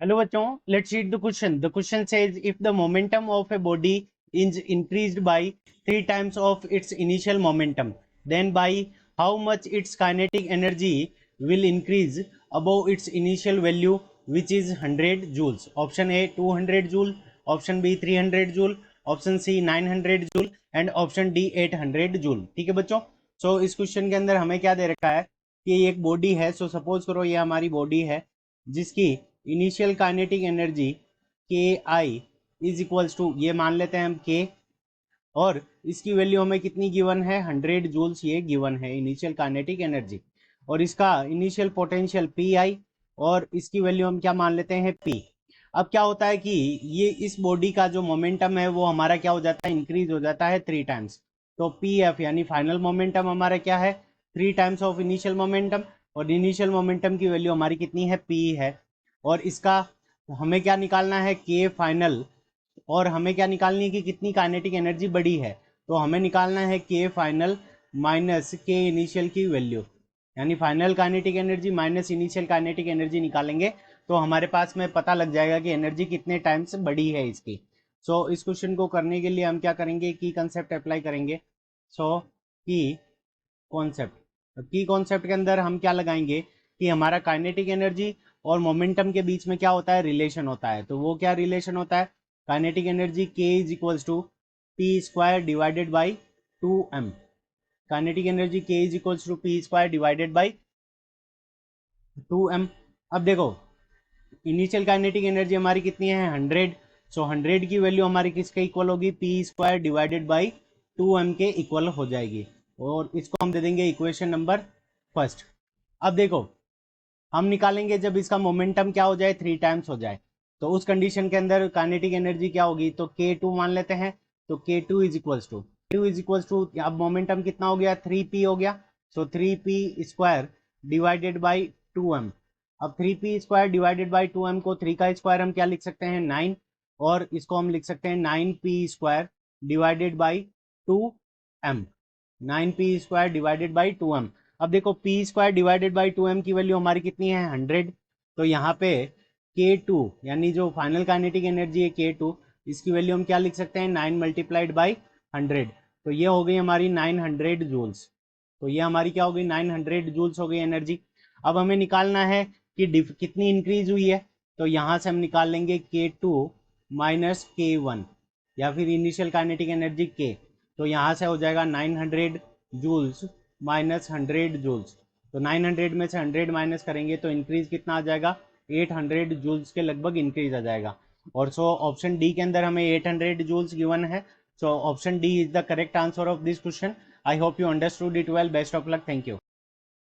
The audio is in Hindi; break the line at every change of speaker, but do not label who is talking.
Hello bachon, let's read the question. The question says if the momentum of a body is increased by 3 times of its initial momentum, then by how much its kinetic energy will increase above its initial value, which is 100 joules. Option A 200 joule, option B 300 joule, option C 900 joule and option D 800 joule. ठीक है बच्चों, सो इस क्वेश्चन के अंदर हमें क्या दे रखा है कि एक बॉडी है. सो सपोज करो ये हमारी बॉडी है जिसकी इनिशियल काइनेटिक एनर्जी के आई इज इक्वल्स टू, ये मान लेते हैं हम के, और इसकी वैल्यू हमें कितनी गिवन है 100 जूल्स ये गिवन है इनिशियल काइनेटिक एनर्जी, और इसका इनिशियल पोटेंशियल पी आई, और इसकी वैल्यू हम क्या मान लेते हैं पी. अब क्या होता है कि ये इस बॉडी का जो मोमेंटम है वो हमारा क्या हो जाता है, इंक्रीज हो जाता है 3 टाइम्स. तो पी एफ यानी फाइनल मोमेंटम हमारा क्या है 3 टाइम्स ऑफ इनिशियल मोमेंटम, और इनिशियल मोमेंटम की वैल्यू हमारी कितनी है पी है, और इसका हमें क्या निकालना है के फाइनल, और हमें क्या निकालनी है कि कितनी काइनेटिक एनर्जी बढ़ी है. तो हमें निकालना है के फाइनल माइनस के इनिशियल की वैल्यू, यानी final kinetic energy minus initial kinetic energy निकालेंगे तो हमारे पास में पता लग जाएगा कि एनर्जी कितने टाइम्स बढ़ी है इसकी. सो इस क्वेश्चन को करने के लिए हम क्या करेंगे, की कंसेप्ट अप्लाई करेंगे. सो की कॉन्सेप्ट के अंदर हम क्या लगाएंगे कि हमारा काइनेटिक एनर्जी और मोमेंटम के बीच में क्या होता है, रिलेशन होता है. तो वो क्या रिलेशन होता है, kinetic energy K is equals to P square divided by 2m. Kinetic energy K is equals to P square divided by 2m. अब देखो इनिशियल काइनेटिक एनर्जी हमारी कितनी है 100. सो 100 की वैल्यू हमारी किसके इक्वल होगी, P square divided by 2m के इक्वल हो जाएगी, और इसको हम दे देंगे इक्वेशन नंबर फर्स्ट. अब देखो हम निकालेंगे जब इसका मोमेंटम क्या हो जाए 3 टाइम्स हो जाए, तो उस कंडीशन के अंदर काइनेटिक एनर्जी क्या होगी, तो K2 मान लेते हैं. तो K2 इज इक्वल्स टू अब मोमेंटम कितना हो गया 3p हो गया. सो 3p square divided by 2m. अब 3p square divided by 2m को 3 का स्क्वायर हम क्या लिख सकते हैं 9, और इसको हम लिख सकते हैं 9p square divided by 2m. 9p square divided by 2m. अब देखो P square divided by 2m की वैल्यू हमारी कितनी है 100. तो यहाँ पे K2 यानी जो फाइनल काइनेटिक एनर्जी है K2, इसकी वैल्यू हम क्या लिख सकते हैं 9 मल्टीप्लाइड बाई 100. तो ये हो गई हमारी 900 जूल्स. तो ये हमारी क्या हो गई 900 जूल्स हो गई एनर्जी. अब हमें निकालना है कि कितनी इंक्रीज हुई है. तो यहाँ से हम निकाल लेंगे K2 माइनस K1, या फिर इनिशियल काइनेटिक एनर्जी K. तो यहाँ से हो जाएगा 900 जूल्स माइनस 100 जूल्स. तो 900 में से 100 माइनस करेंगे तो इंक्रीज कितना आ जाएगा 800 जूल्स के लगभग इंक्रीज आ जाएगा. और सो ऑप्शन डी के अंदर हमें 800 जूल्स गिवन है. So option D is the correct answer of this question. I hope you understood it well. Best of luck. Thank you.